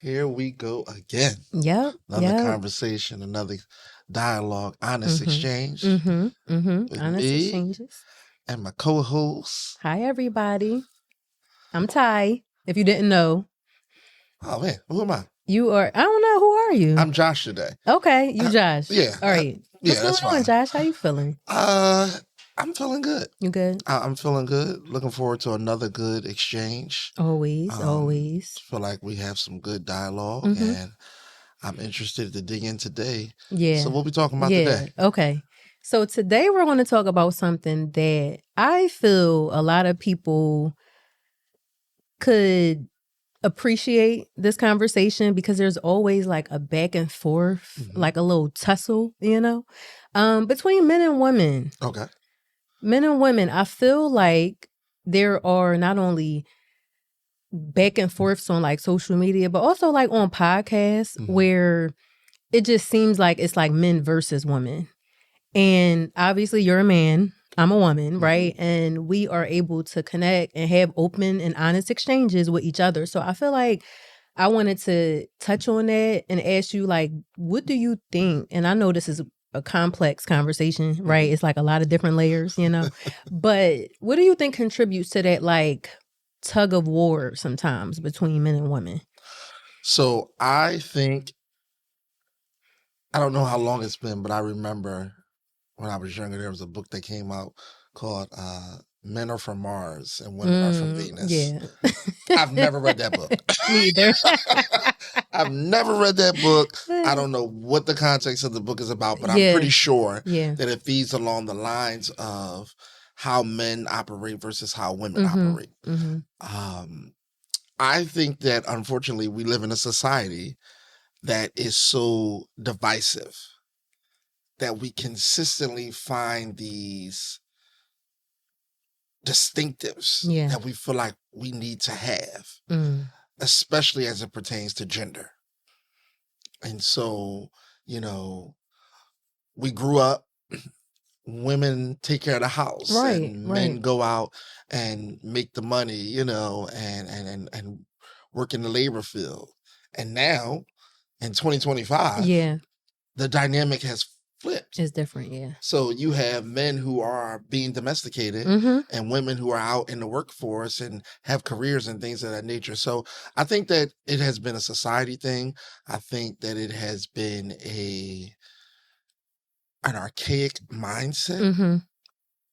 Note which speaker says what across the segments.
Speaker 1: Here we go again.
Speaker 2: Yep.
Speaker 1: Another conversation, another dialogue, honest exchange with
Speaker 2: Honest
Speaker 1: me
Speaker 2: exchanges.
Speaker 1: and my co-host.
Speaker 2: Hi, everybody. I'm Tai, if you didn't know.
Speaker 1: Oh, man. Who am I?
Speaker 2: You are, I don't know. Who are you?
Speaker 1: I'm Josh today.
Speaker 2: Okay, you Josh.
Speaker 1: Yeah.
Speaker 2: All right. What's
Speaker 1: that's
Speaker 2: going on,
Speaker 1: fine.
Speaker 2: Josh? How you feeling?
Speaker 1: I'm feeling good.
Speaker 2: You good?
Speaker 1: I'm feeling good. Looking forward to another good exchange.
Speaker 2: Always.
Speaker 1: Feel like we have some good dialogue, and I'm interested to dig in today.
Speaker 2: Yeah.
Speaker 1: So what we talking about today?
Speaker 2: Okay. So today we're going to talk about something that I feel a lot of people could appreciate this conversation, because there's always like a back and forth, like a little tussle, between men and women.
Speaker 1: Okay.
Speaker 2: Men and women, I feel like there are not only back and forths on like social media, but also like on podcasts where it just seems like it's like men versus women. And obviously you're a man, I'm a woman, right? And we are able to connect and have open and honest exchanges with each other. So I feel like I wanted to touch on that and ask you, like, what do you think? And I know this is a complex conversation, right? It's like a lot of different layers, but what do you think contributes to that, like, tug of war sometimes between men and women?
Speaker 1: So I think, I don't know how long it's been, but I remember when I was younger, there was a book that came out called Men Are From Mars and Women Are From Venus.
Speaker 2: Yeah.
Speaker 1: I've never read that book.
Speaker 2: Me either.
Speaker 1: I've never read that book. I don't know what the context of the book is about, but I'm pretty sure that it feeds along the lines of how men operate versus how women operate. I think that, unfortunately, we live in a society that is so divisive that we consistently find these distinctives that we feel like we need to have, especially as it pertains to gender. And so, we grew up, women take care of the house, and men go out and make the money, and work in the labor field. And now, in 2025, the dynamic has flipped.
Speaker 2: It's different, yeah.
Speaker 1: So you have men who are being domesticated and women who are out in the workforce and have careers and things of that nature. So I think that it has been a society thing. I think that it has been an archaic mindset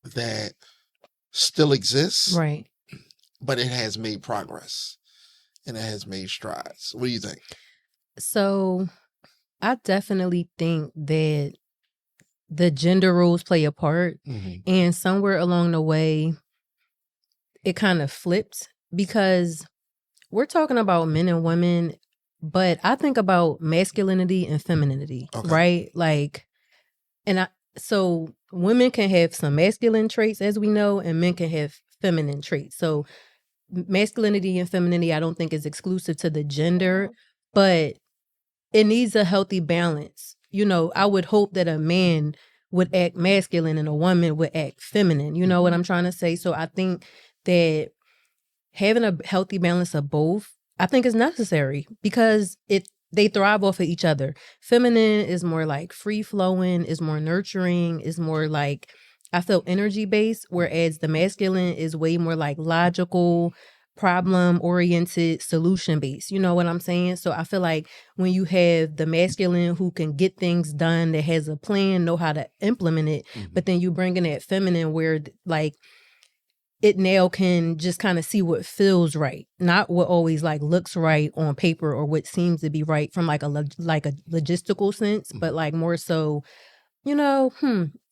Speaker 1: that still exists.
Speaker 2: Right.
Speaker 1: But it has made progress and it has made strides. What do you think?
Speaker 2: So I definitely think that the gender roles play a part, and somewhere along the way, it kind of flipped, because we're talking about men and women, but I think about masculinity and femininity, right? Like, so women can have some masculine traits, as we know, and men can have feminine traits. So masculinity and femininity, I don't think is exclusive to the gender, but it needs a healthy balance. I would hope that a man would act masculine and a woman would act feminine. You know what I'm trying to say? So I think that having a healthy balance of both, I think, is necessary, because they thrive off of each other. Feminine is more like free flowing, is more nurturing, is more like, I feel, energy based, whereas the masculine is way more like logical, problem-oriented, solution-based. You know what I'm saying? So I feel like when you have the masculine who can get things done, that has a plan, know how to implement it, but then you bring in that feminine where, like, it now can just kind of see what feels right, not what always like looks right on paper or what seems to be right from like a logistical sense, but like more so,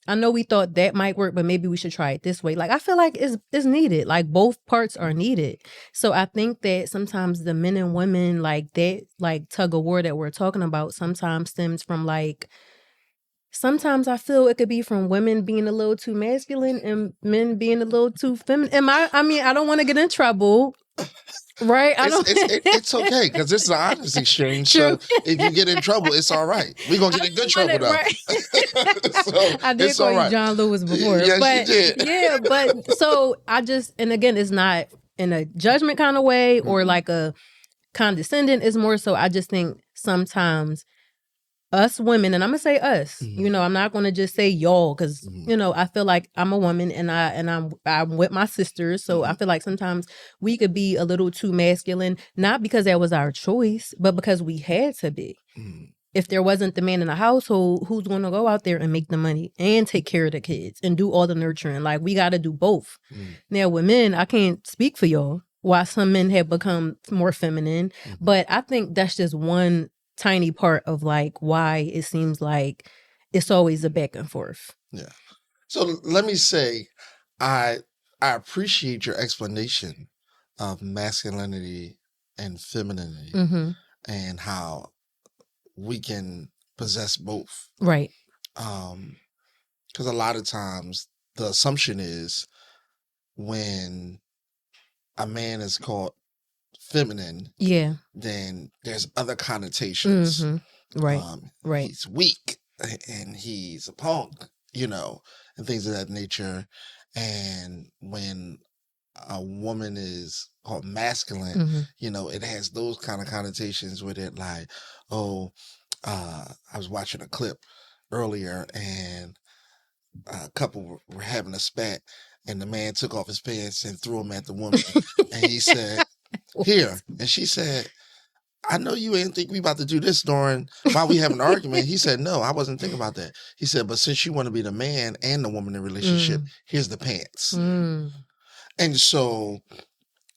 Speaker 2: I know we thought that might work, but maybe we should try it this way. Like, I feel like it's needed. Like, both parts are needed. So I think that sometimes the men and women, like that, like tug of war that we're talking about, sometimes stems from like, sometimes I feel it could be from women being a little too masculine and men being a little too feminine. I don't want to get in trouble. Right?
Speaker 1: It's okay, because this is an honest exchange. So if you get in trouble, it's all right. We're going to get in good trouble, though. Right.
Speaker 2: So I did call you John Lewis before.
Speaker 1: Yes, you did.
Speaker 2: Yeah, but so I just, and again, it's not in a judgment kind of way or like condescending. It's more so I just think sometimes us women, and I'm gonna say us, you know, I'm not gonna just say y'all, because you know, I feel like I'm a woman and I'm with my sisters, so I feel like sometimes we could be a little too masculine, not because that was our choice, but because we had to be. If there wasn't the man in the household, who's gonna go out there and make the money and take care of the kids and do all the nurturing? Like, we got to do both. Now with men, I can't speak for y'all why some men have become more feminine, but I think that's just one tiny part of like why it seems like it's always a back and forth.
Speaker 1: Yeah. So let me say, I appreciate your explanation of masculinity and femininity and how we can possess both.
Speaker 2: Right.
Speaker 1: Because a lot of times the assumption is when a man is called feminine, then there's other connotations.
Speaker 2: Right. Right.
Speaker 1: He's weak and he's a punk, you know, and things of that nature. And when a woman is called masculine, you know, it has those kind of connotations with it, like, oh, I was watching a clip earlier and a couple were having a spat and the man took off his pants and threw them at the woman. And he said, here. And she said, I know you ain't think we about to do this while we have an argument. He said, no, I wasn't thinking about that. He said, but since you want to be the man and the woman in a relationship, here's the pants. And so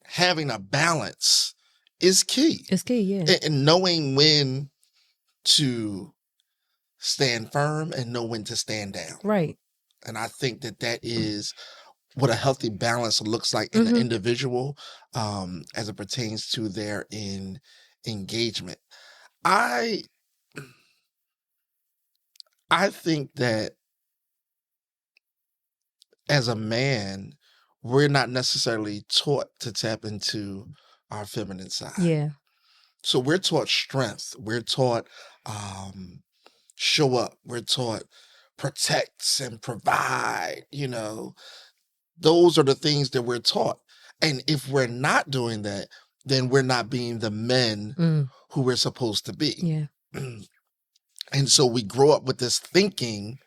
Speaker 1: having a balance is key.
Speaker 2: It's key, yeah.
Speaker 1: And knowing when to stand firm and know when to stand down.
Speaker 2: Right.
Speaker 1: And I think that is what a healthy balance looks like in an individual as it pertains to their engagement. I think that as a man, we're not necessarily taught to tap into our feminine side.
Speaker 2: Yeah.
Speaker 1: So we're taught strength. We're taught show up. We're taught protect and provide, you know. Those are the things that we're taught. And if we're not doing that, then we're not being the men who we're supposed to be.
Speaker 2: Yeah.
Speaker 1: And so we grow up with this thinking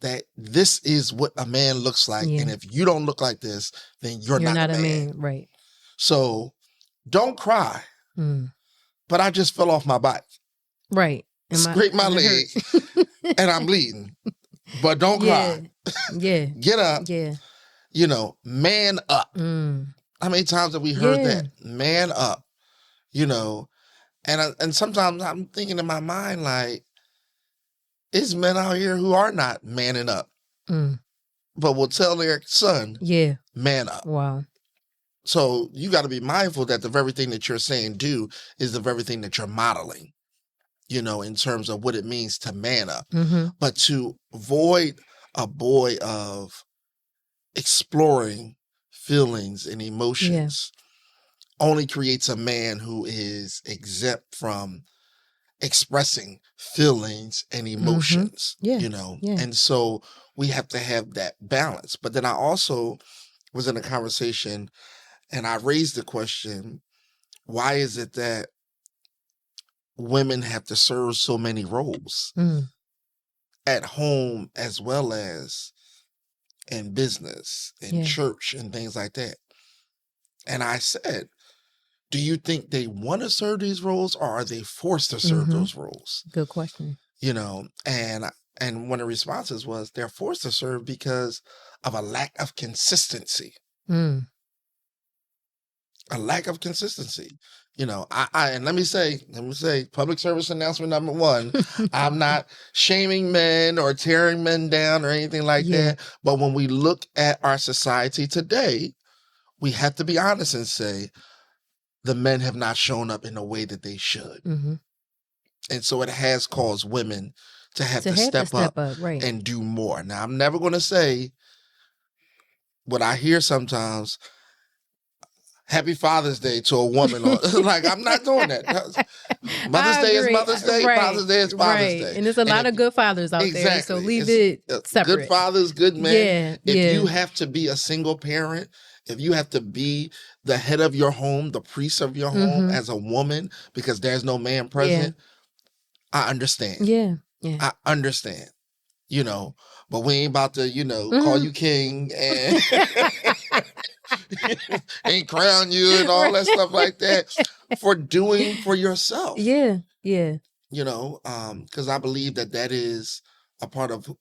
Speaker 1: that this is what a man looks like. Yeah. And if you don't look like this, then you're not a man.
Speaker 2: Right.
Speaker 1: So don't cry. But I just fell off my bike.
Speaker 2: Right.
Speaker 1: Scrape my leg and I'm bleeding. But don't cry.
Speaker 2: Yeah.
Speaker 1: Get up.
Speaker 2: Yeah.
Speaker 1: You know, man up. How many times have we heard that? Man up. You know, and sometimes I'm thinking in my mind, like, it's men out here who are not manning up, but will tell their son, man up.
Speaker 2: Wow.
Speaker 1: So you got to be mindful that the very thing that you're saying do is the very thing that you're modeling, you know, in terms of what it means to man up. But to avoid a boy of exploring feelings and emotions only creates a man who is exempt from expressing feelings and emotions, you know? And so we have to have that balance. But then I also was in a conversation and I raised the question, why is it that women have to serve so many roles at home as well as in business, in church, and things like that? And I said, do you think they want to serve these roles or are they forced to serve those roles?
Speaker 2: Good question.
Speaker 1: You know, and one of the responses was they're forced to serve because of a lack of consistency. A lack of consistency. You know, and let me say, public service announcement number 1, I'm not shaming men or tearing men down or anything like that. But when we look at our society today, we have to be honest and say the men have not shown up in a way that they should. And so it has caused women to have to step up
Speaker 2: right,
Speaker 1: and do more. Now, I'm never going to say what I hear sometimes, Happy Father's Day to a woman. Like, I'm not doing that. Mother's Day is Mother's Day. Right. Father's Day is Father's Day.
Speaker 2: And there's a lot of good fathers out there, so leave it separate.
Speaker 1: Good fathers, good men. If you have to be a single parent If you have to be the head of your home, the priest of your home as a woman because there's no man present, I understand.
Speaker 2: Yeah.
Speaker 1: I understand. You know, but we ain't about to, call you king and ain't crown you and all that stuff like that for doing for yourself.
Speaker 2: Yeah.
Speaker 1: You know, because I believe that is a part of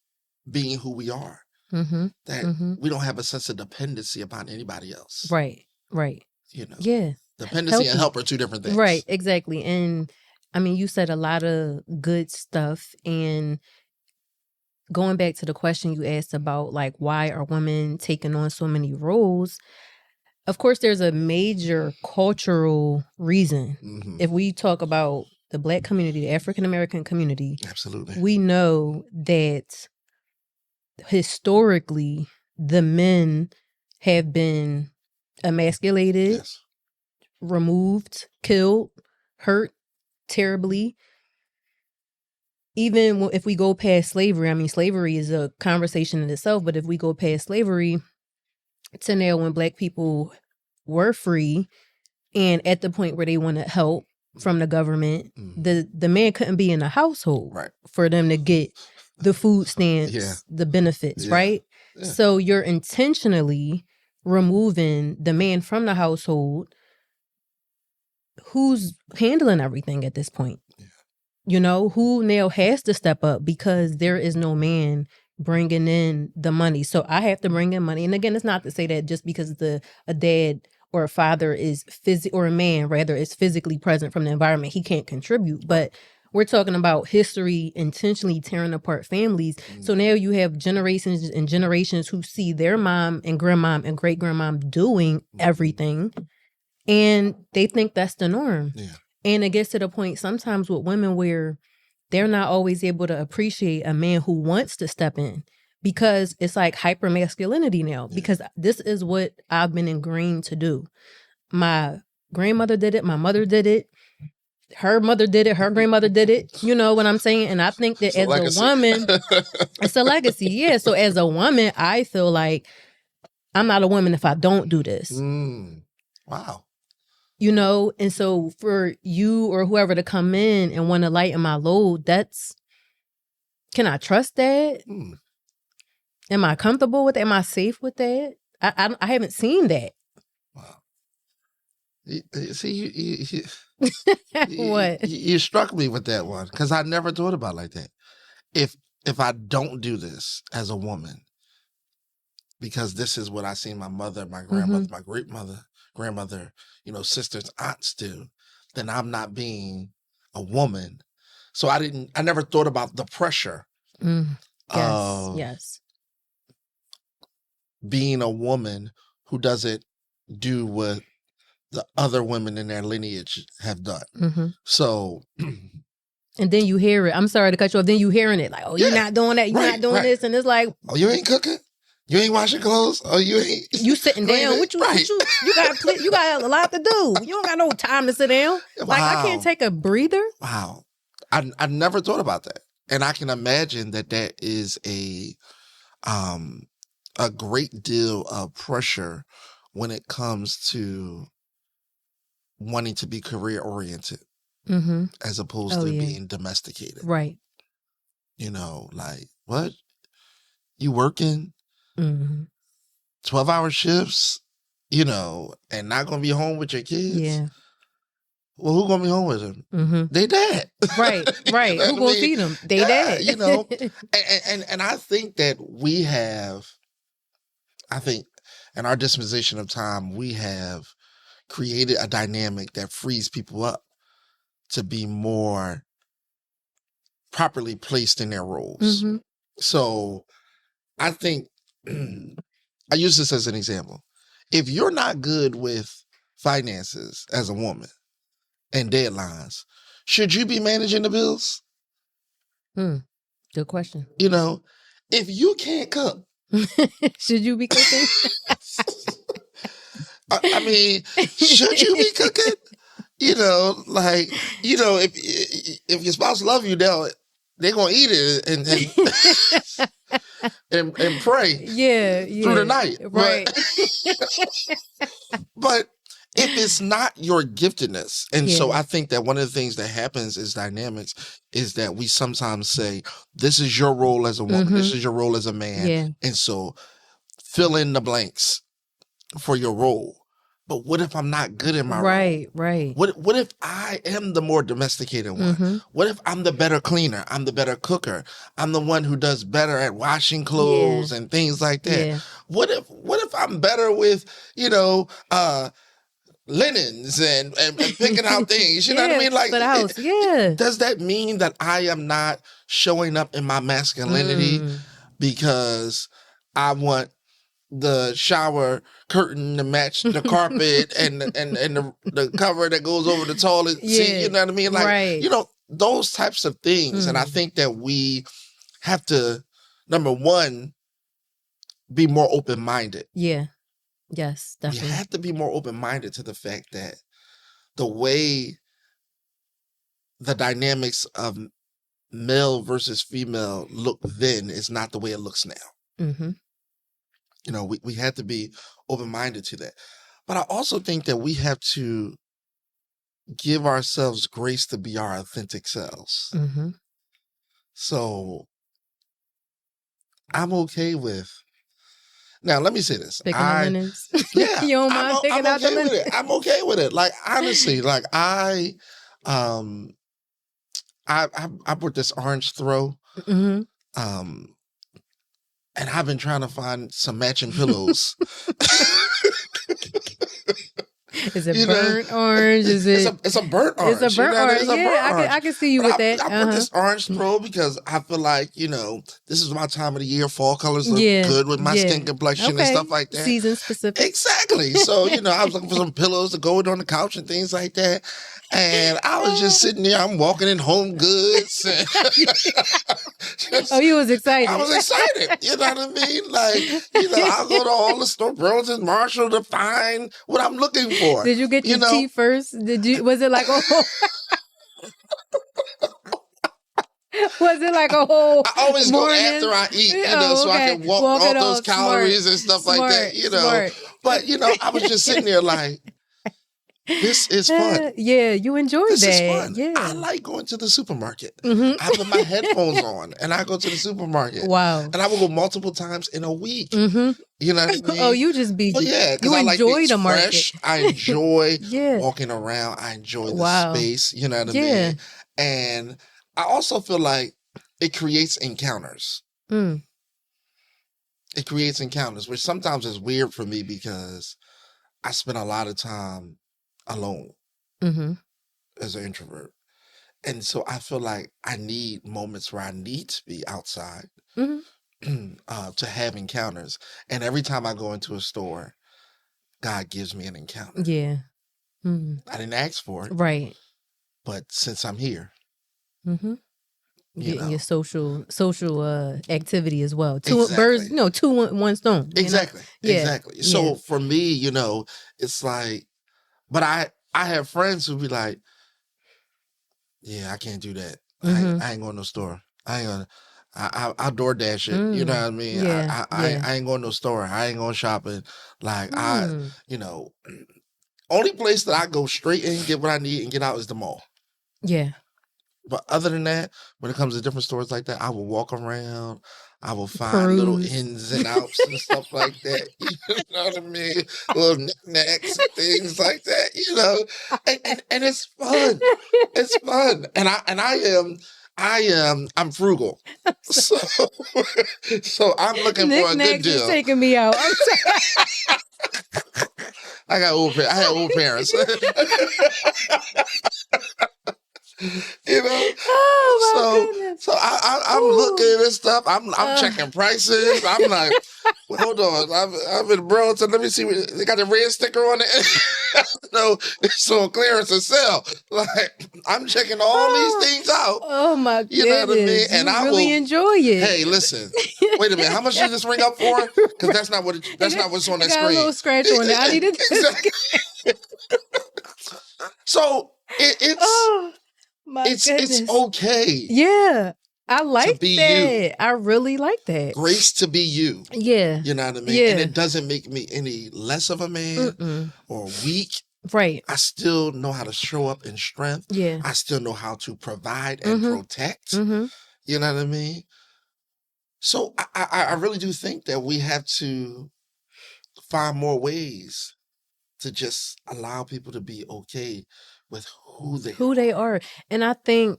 Speaker 1: being who we are. That we don't have a sense of dependency upon anybody else.
Speaker 2: Right.
Speaker 1: You know.
Speaker 2: Yeah.
Speaker 1: Dependency and help are two different things.
Speaker 2: Right, exactly. And I mean, you said a lot of good stuff, and going back to the question you asked about like why are women taking on so many roles, of course there's a major cultural reason. If we talk about the Black community, the African American community,
Speaker 1: absolutely,
Speaker 2: we know that historically the men have been emasculated, removed, killed, hurt terribly. Even if we go past slavery, I mean, slavery is a conversation in itself, but if we go past slavery to now when Black people were free and at the point where they wanted help from the government, the man couldn't be in the household for them to get the food stamps, the benefits, right? Yeah. So you're intentionally removing the man from the household. Who's handling everything at this point? You know, who now has to step up because there is no man bringing in the money. So I have to bring in money. And again, it's not to say that just because a dad or a father is or a man rather is physically present from the environment, he can't contribute. But we're talking about history intentionally tearing apart families. So now you have generations and generations who see their mom and grandmom and great grandmom doing everything, and they think that's the norm. Yeah. And it gets to the point sometimes with women where they're not always able to appreciate a man who wants to step in because it's like hyper masculinity now, because this is what I've been ingrained to do. My grandmother did it. My mother did it. Her mother did it. Her grandmother did it. You know what I'm saying? And I think that as a woman, it's a legacy. Yeah. So as a woman, I feel like I'm not a woman if I don't do this.
Speaker 1: Wow.
Speaker 2: You know, and so for you or whoever to come in and want to lighten my load, can I trust that? Am I comfortable with that? Am I safe with that? I haven't seen that.
Speaker 1: Wow. See,
Speaker 2: what?
Speaker 1: You struck me with that one because I never thought about it like that. If I don't do this as a woman, because this is what I seen my mother, my grandmother, my great grandmother, sisters, aunts do, then I'm not being a woman. So I never thought about the pressure of being a woman who doesn't do what the other women in their lineage have done. So
Speaker 2: and then you hear it. I'm sorry to cut you off. Then you hearing it like, oh, you're not doing that. You're not doing this. And it's like,
Speaker 1: oh, you ain't cooking? You ain't washing clothes? Oh, you ain't.
Speaker 2: You sitting down? You got a lot to do. You don't got no time to sit down. Wow. Like I can't take a breather.
Speaker 1: Wow, I never thought about that, and I can imagine that is a great deal of pressure when it comes to wanting to be career oriented, as opposed to being domesticated.
Speaker 2: Right.
Speaker 1: Like what? You working? 12-hour shifts, and not gonna be home with your kids.
Speaker 2: Yeah.
Speaker 1: Well, who gonna be home with them? They dad.
Speaker 2: Right. Who gonna feed them? They dad.
Speaker 1: And I think that we have, in our disposition of time, we have created a dynamic that frees people up to be more properly placed in their roles. So I think I use this as an example. If you're not good with finances as a woman and deadlines, should you be managing the bills?
Speaker 2: Good question.
Speaker 1: If you can't cook,
Speaker 2: should you be cooking?
Speaker 1: I mean, should you be cooking? If your spouse love you, they're gonna eat it, and and pray through the night.
Speaker 2: Right.
Speaker 1: But if it's not your giftedness, and so I think that one of the things that happens is dynamics is that we sometimes say, this is your role as a woman, this is your role as a man, and so fill in the blanks for your role. But what if I'm not good in my role?
Speaker 2: Right.
Speaker 1: What if I am the more domesticated one? What if I'm the better cleaner? I'm the better cooker. I'm the one who does better at washing clothes and things like that. What if I'm better with, linens and picking out things? You know what I mean? Like,
Speaker 2: for the house.
Speaker 1: Does that mean that I am not showing up in my masculinity because I want the shower curtain to match the carpet and the cover that goes over the toilet seat? You know what I mean? Like, those types of things. And I think that we have to, number one, be more open-minded.
Speaker 2: Yes, definitely.
Speaker 1: We have to be more open-minded to the fact that the way the dynamics of male versus female look then is not the way it looks now. We have to be open-minded to that. But I also think that we have to give ourselves grace to be our authentic selves. So I'm okay with. Now, let me say this.
Speaker 2: Picking the linens.
Speaker 1: Yeah.
Speaker 2: You don't mind picking out the linens?
Speaker 1: I'm okay with it. Like, honestly, like I bought this orange throw. And I've been trying to find some matching pillows.
Speaker 2: Is it burnt orange? Is it?
Speaker 1: It's a burnt orange.
Speaker 2: It's a burnt orange. I can see you with that.
Speaker 1: I put this orange throw because I feel like, this is my time of the year. Fall colors look good with my skin complexion and stuff like that.
Speaker 2: Season specific.
Speaker 1: Exactly. So, I was looking for some pillows to go on the couch and things like that. And I was just sitting there. I'm walking in Home Goods.
Speaker 2: You was excited.
Speaker 1: I was excited. You know what I mean? Like, I'll go to all the store, Burlington, Marshall, to find what I'm looking for.
Speaker 2: Did you get your tea first? Was it like, oh... Was it like a whole
Speaker 1: I always
Speaker 2: morning?
Speaker 1: go after I eat, so I can walk all those calories and stuff like that, But, I was just sitting there like, this is fun.
Speaker 2: Yeah, you enjoy
Speaker 1: this
Speaker 2: that.
Speaker 1: Is fun.
Speaker 2: Yeah.
Speaker 1: I like going to the supermarket. I put my headphones on and I go to the supermarket.
Speaker 2: Wow.
Speaker 1: And I will go multiple times in a week. You know what I mean?
Speaker 2: Oh, you just be...
Speaker 1: you
Speaker 2: I enjoy
Speaker 1: like
Speaker 2: the market.
Speaker 1: Fresh. I enjoy walking around. I enjoy the space. You know what I mean? And I also feel like it creates encounters. It creates encounters, which sometimes is weird for me because I spend a lot of time alone as an introvert. And so I feel like I need moments where I need to be outside to have encounters. And every time I go into a store, God gives me an encounter.
Speaker 2: Yeah.
Speaker 1: I didn't ask for it.
Speaker 2: Right.
Speaker 1: But since I'm here,
Speaker 2: getting your social activity as well. Two birds, two one stone.
Speaker 1: Exactly. Exactly. So for me, it's like, but I have friends who be like, yeah, I can't do that. I ain't going to no store. I ain't gonna. I'll DoorDash it. You know what I mean? I ain't going to no store. I ain't going shopping. Like only place that I go straight in, get what I need, and get out is the mall.
Speaker 2: Yeah.
Speaker 1: But other than that, when it comes to different stores like that, I will walk around. I will find little ins and outs and stuff like that. You know what I mean? Little knickknacks and things like that. And it's fun. It's fun. And I'm frugal. So I'm looking for a good deal.
Speaker 2: Is taking me out.
Speaker 1: I had old parents. So I'm looking at stuff. I'm checking prices. I'm like, well, hold on. I'm in Burlington. Let me see. They got the red sticker on it. No, it's on clearance and sell. Like, I'm checking all these things out.
Speaker 2: Oh my goodness!
Speaker 1: You know what I mean? And I
Speaker 2: really enjoy it.
Speaker 1: Hey, listen. Wait a minute. How much did this ring up for? Because that's not what's on that screen.
Speaker 2: Got a little scratch on it. I needed.
Speaker 1: So it's.
Speaker 2: Oh. My goodness.
Speaker 1: It's okay.
Speaker 2: Yeah. I like that. You. I really like that.
Speaker 1: Grace to be you.
Speaker 2: Yeah.
Speaker 1: You know what I mean? Yeah. And it doesn't make me any less of a man or weak.
Speaker 2: Right.
Speaker 1: I still know how to show up in strength.
Speaker 2: Yeah.
Speaker 1: I still know how to provide and protect. You know what I mean? So I really do think that we have to find more ways to just allow people to be okay with who they are.
Speaker 2: And I think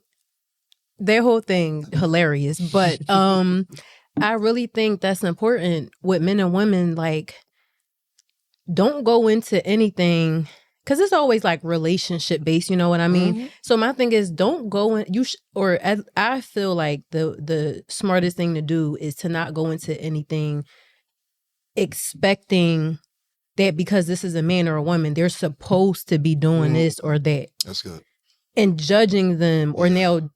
Speaker 2: their whole thing hilarious, but I really think that's important with men and women. Like, don't go into anything because it's always like relationship based. You know what I mean? So my thing is, don't go in. I feel like the smartest thing to do is to not go into anything expecting that because this is a man or a woman, they're supposed to be doing this or that.
Speaker 1: That's good.
Speaker 2: And judging them or now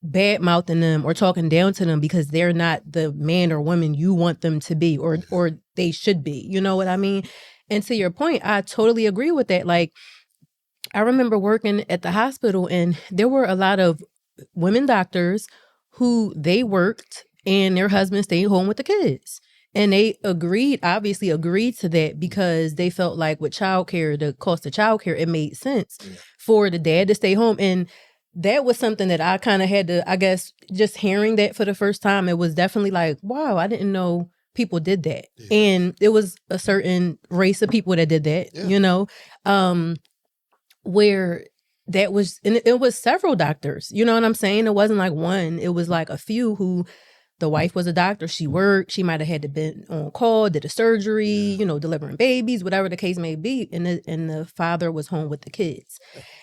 Speaker 2: bad mouthing them or talking down to them because they're not the man or woman you want them to be or they should be. You know what I mean? And to your point, I totally agree with that. Like, I remember working at the hospital and there were a lot of women doctors who they worked and their husbands stayed home with the kids. And they obviously agreed to that because they felt like with childcare, the cost of childcare, it made sense for the dad to stay home. And that was something that I kind of had to, I guess, just hearing that for the first time, it was definitely like, wow, I didn't know people did that. Yeah. And it was a certain race of people that did that, you know, where that was, and it was several doctors, you know what I'm saying? It wasn't like one, it was like a few who, the wife was a doctor, she worked, she might have had to been on call, did a surgery, you know, delivering babies, whatever the case may be. And the father was home with the kids.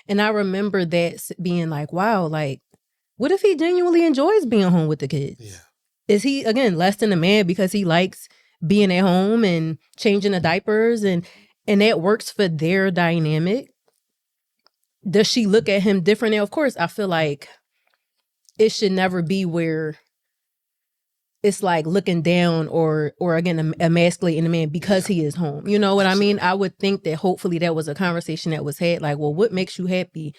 Speaker 2: And I remember that being like, wow, like, what if he genuinely enjoys being home with the kids? Yeah. Is he, again, less than a man because he likes being at home and changing the diapers and that works for their dynamic? Does she look at him different? Now, of course, I feel like it should never be where it's like looking down or again, emasculating a man because he is home. You know what I mean? I would think that hopefully that was a conversation that was had, like, well, what makes you happy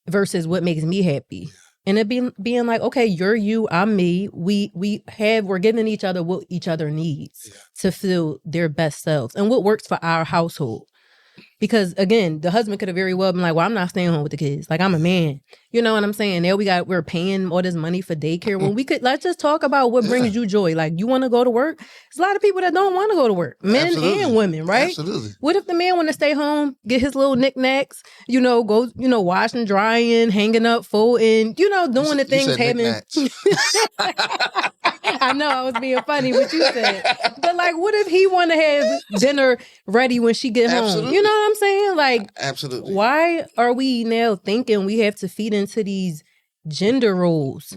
Speaker 2: versus what makes me happy? And it being like, okay, you're you, I'm me. We're giving each other what each other needs to feel their best selves and what works for our household. Because again, the husband could have very well been like, well, I'm not staying home with the kids. Like, I'm a man. You know what I'm saying? Now we're paying all this money for daycare. When let's just talk about what brings you joy. Like, you want to go to work? There's a lot of people that don't want to go to work. Men and women, right?
Speaker 1: Absolutely.
Speaker 2: What if the man want to stay home, get his little knickknacks, you know, go, you know, washing, drying, hanging up, folding, you know, doing the things having. I know I was being funny what you said. But like, what if he want to have dinner ready when she get home? You know what I'm saying? Like,
Speaker 1: absolutely.
Speaker 2: Why are we now thinking we have to feed into these gender roles?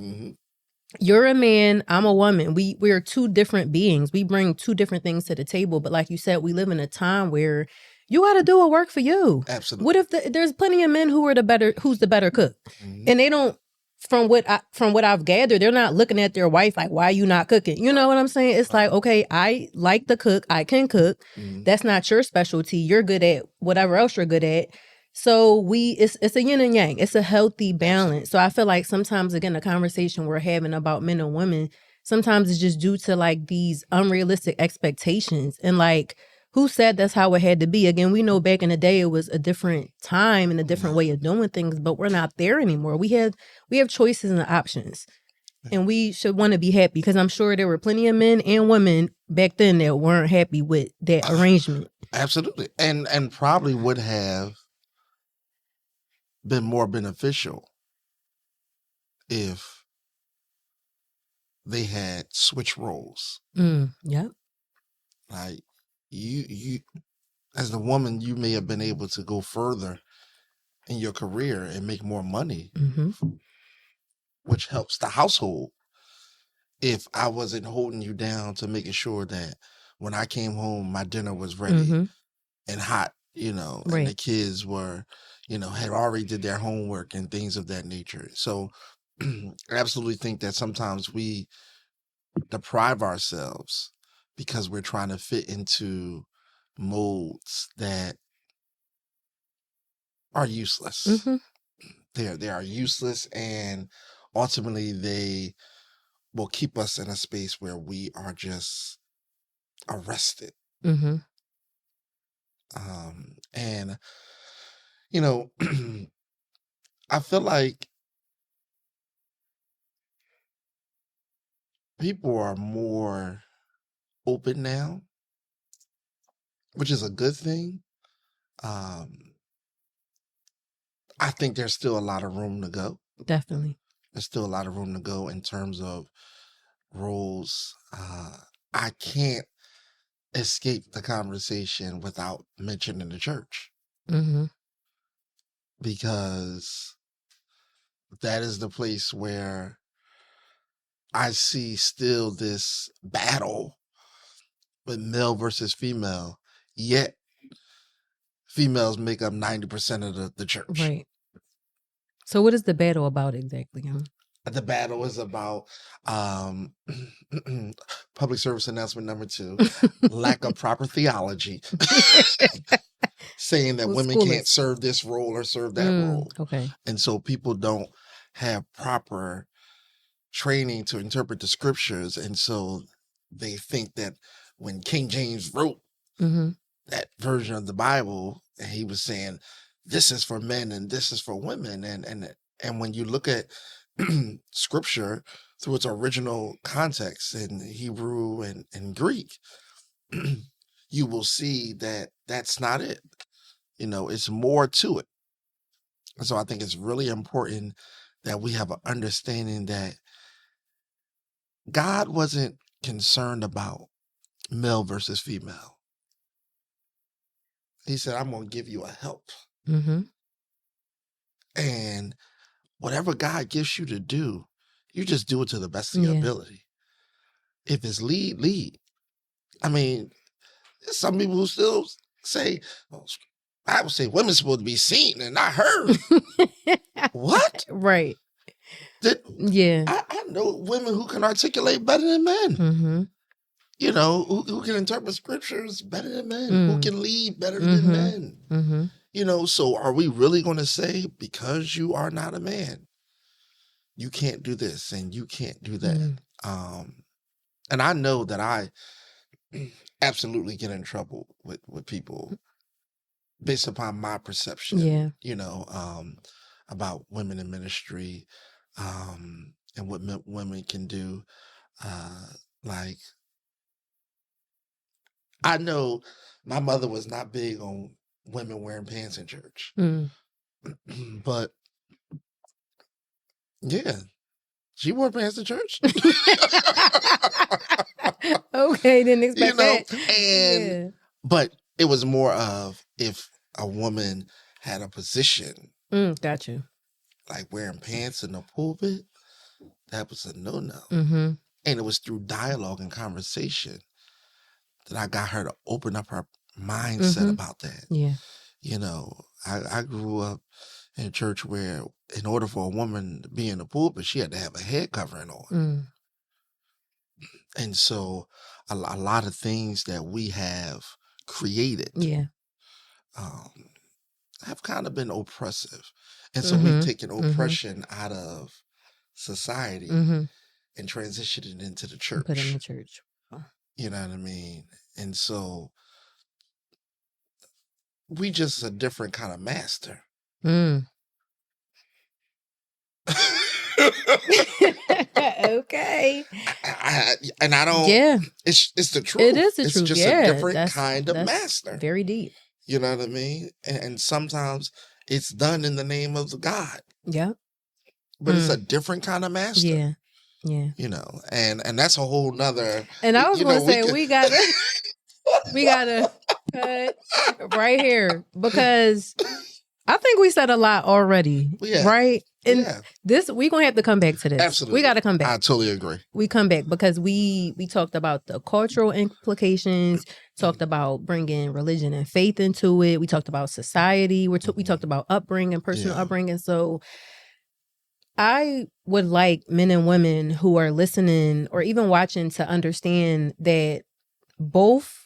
Speaker 2: You're a man, I'm a woman. We're two different beings. We bring two different things to the table. But like you said, we live in a time where you got to do a work for you.
Speaker 1: Absolutely.
Speaker 2: What if there's plenty of men who's the better cook, and they don't. From what I've gathered, they're not looking at their wife like, why are you not cooking? You know what I'm saying? It's like, okay, I like to cook. I can cook. That's not your specialty. You're good at whatever else you're good at. So it's a yin and yang. It's a healthy balance. So I feel like sometimes, again, the conversation we're having about men and women, sometimes it's just due to like these unrealistic expectations. And like, who said that's how it had to be? Again, we know back in the day it was a different time and a different way of doing things, but we're not there anymore. We have choices and options, and we should want to be happy, because I'm sure there were plenty of men and women back then that weren't happy with that arrangement.
Speaker 1: Absolutely. And probably would have been more beneficial if they had switched roles.
Speaker 2: Yep.
Speaker 1: Like, you as the woman, you may have been able to go further in your career and make more money, which helps the household. If I wasn't holding you down to making sure that when I came home, my dinner was ready and hot, you know, and the kids were, you know, had already did their homework and things of that nature. So I absolutely think that sometimes we deprive ourselves because we're trying to fit into molds that are useless. They are useless, and ultimately they will keep us in a space where we are just arrested.
Speaker 2: Mm-hmm.
Speaker 1: And, you know, I feel like people are more open now, which is a good thing. I think there's still a lot of room to go.
Speaker 2: Definitely.
Speaker 1: There's still a lot of room to go in terms of roles. I can't escape the conversation without mentioning the church.
Speaker 2: Mm-hmm.
Speaker 1: Because that is the place where I see still this battle with male versus female, yet females make up 90% of the church.
Speaker 2: Right. So what is the battle about exactly?
Speaker 1: The battle is about public service announcement number 2, lack of proper theology. Saying that women can't serve this role or serve that role.
Speaker 2: Okay.
Speaker 1: And so people don't have proper training to interpret the scriptures. And so they think that when King James wrote that version of the Bible, he was saying, this is for men and this is for women. And when you look at scripture through its original context in Hebrew and Greek, you will see that that's not it. It's more to it. And so I think it's really important that we have an understanding that God wasn't concerned about male versus female. He said, I'm going to give you a help. And whatever God gives you to do, you just do it to the best of your ability. If it's lead. I mean, there's some people who still say, I would say women's supposed to be seen and not heard. What?
Speaker 2: Right.
Speaker 1: I know women who can articulate better than men. Who can interpret scriptures better than men, who can lead better than men. So are we really going to say, because you are not a man, you can't do this and you can't do that? And I know that I absolutely get in trouble with people based upon my perception, about women in ministry, and what women can do. Like, I know my mother was not big on women wearing pants in church, but yeah, she wore pants to church.
Speaker 2: Okay, didn't expect that.
Speaker 1: But it was more of if a woman had a position.
Speaker 2: Got you.
Speaker 1: Like wearing pants in the pulpit, that was a no-no. And it was through dialogue and conversation that I got her to open up her mindset about that.
Speaker 2: Yeah.
Speaker 1: I grew up in a church where in order for a woman to be in the pulpit, she had to have a head covering on. And so a lot of things that we have created have kind of been oppressive. And so we've taken oppression out of society and transitioned it into the church.
Speaker 2: Put it in the church.
Speaker 1: You know what I mean? And so we just a different kind of master.
Speaker 2: Okay.
Speaker 1: And I don't.
Speaker 2: Yeah.
Speaker 1: It's the truth.
Speaker 2: It is the truth.
Speaker 1: It's just a different kind of master.
Speaker 2: Very deep.
Speaker 1: You know what I mean? And sometimes it's done in the name of the God.
Speaker 2: Yeah.
Speaker 1: But it's a different kind of master.
Speaker 2: Yeah. Yeah.
Speaker 1: And that's a whole nother.
Speaker 2: And I was gonna say we gotta cut right here because I think we said a lot already.
Speaker 1: Yeah.
Speaker 2: Right? And this we're gonna have to come back to this.
Speaker 1: Absolutely.
Speaker 2: We gotta come back.
Speaker 1: I totally agree.
Speaker 2: We come back because we talked about the cultural implications, talked about bringing religion and faith into it. We talked about society. We talked about upbringing, personal upbringing. So I would like men and women who are listening or even watching to understand that both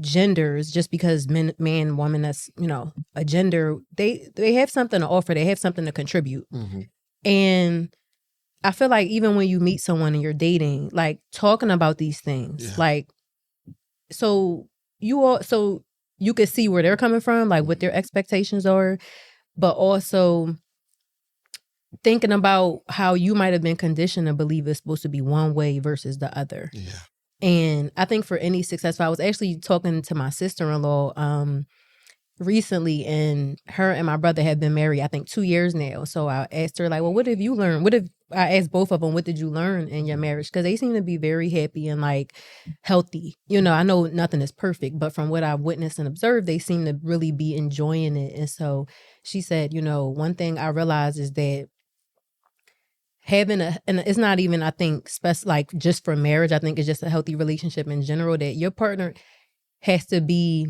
Speaker 2: genders, just because man, woman, that's, a gender, they have something to offer. They have something to contribute. And I feel like even when you meet someone and you're dating, like talking about these things, like, so you could see where they're coming from, like what their expectations are, but also thinking about how you might have been conditioned to believe it's supposed to be one way versus the other.
Speaker 1: Yeah.
Speaker 2: And I think for any successful, I was actually talking to my sister-in-law recently, and her and my brother have been married, I think 2 years now. So I asked her, like, well, what have you learned? I asked both of them, what did you learn in your marriage? Because they seem to be very happy and like healthy. You know, I know nothing is perfect, but from what I've witnessed and observed, they seem to really be enjoying it. And so she said, you know, one thing I realized is that having and it's not even, I think, like just for marriage, I think it's just a healthy relationship in general, that your partner has to be,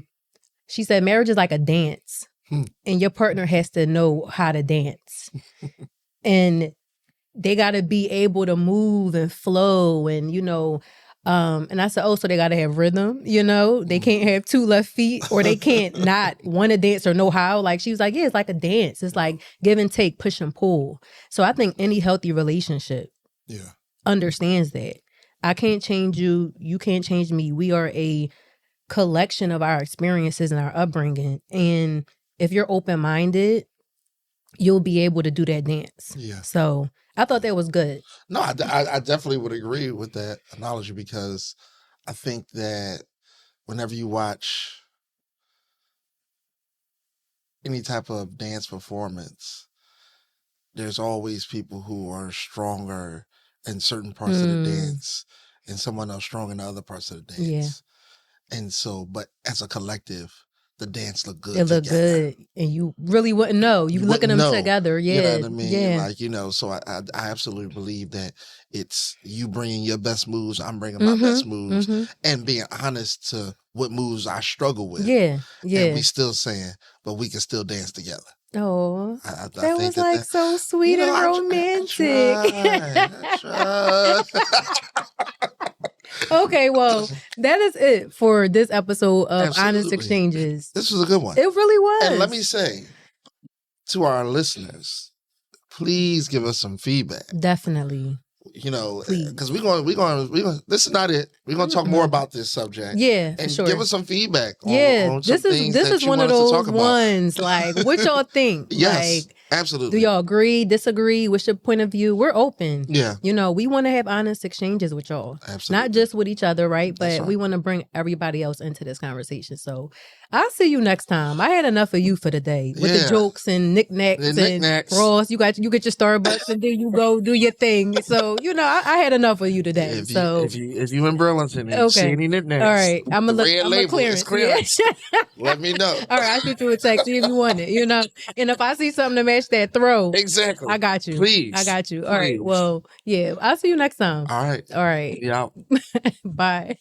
Speaker 2: she said, marriage is like a dance, and your partner has to know how to dance. And they got to be able to move and flow, and, you know, and I said, oh, so they got to have rhythm, you know? They can't have 2 left feet, or they can't not want to dance or know how. Like, she was like, yeah, it's like a dance. It's like give and take, push and pull. So I think any healthy relationship understands that. I can't change you. You can't change me. We are a collection of our experiences and our upbringing. And if you're open-minded, you'll be able to do that dance. Yeah. So I thought that was good.
Speaker 1: No, I definitely would agree with that analogy, because I think that whenever you watch any type of dance performance, there's always people who are stronger in certain parts of the dance and someone else strong in the other parts of the dance. Yeah. And so, but as a collective, the dance looked good.
Speaker 2: It looked good, and you really wouldn't know. You look at them together, yeah.
Speaker 1: You know what I mean? Yeah. Like, you know, so I absolutely believe that it's you bringing your best moves, I'm bringing my best moves, and being honest to what moves I struggle with. Yeah, yeah. And we still saying, but we can still dance together.
Speaker 2: Oh, that was like so sweet and romantic. I tried. Okay, well, that is it for this episode of Honest Exchanges.
Speaker 1: This was a good one.
Speaker 2: It really was.
Speaker 1: And let me say to our listeners, please give us some feedback.
Speaker 2: Definitely.
Speaker 1: You know, because we're going. This is not it. We're going to talk more about this subject.
Speaker 2: Yeah,
Speaker 1: and
Speaker 2: sure.
Speaker 1: give us some feedback.
Speaker 2: On this is one of those ones. Like, what y'all think?
Speaker 1: Yes,
Speaker 2: like,
Speaker 1: absolutely.
Speaker 2: Do y'all agree? Disagree? What's your point of view? We're open.
Speaker 1: Yeah.
Speaker 2: You know, we want to have honest exchanges with y'all.
Speaker 1: Absolutely.
Speaker 2: Not just with each other, right? But we want to bring everybody else into this conversation. So I'll see you next time. I had enough of you for the day with the jokes and knickknacks and Ross. You get your Starbucks and then you go do your thing. So, you know, I had enough of you today.
Speaker 1: If you in Burlington and see any knickknacks,
Speaker 2: all right, I'm gonna look. I'm a clearance.
Speaker 1: Let me know.
Speaker 2: All right, I'll shoot you a text, see if you want it. You know, and if I see something to match that throw,
Speaker 1: exactly,
Speaker 2: I got you.
Speaker 1: Please,
Speaker 2: I got you. All right. Well, yeah, I'll see you next time.
Speaker 1: All right.
Speaker 2: All right.
Speaker 1: Yeah.
Speaker 2: Bye.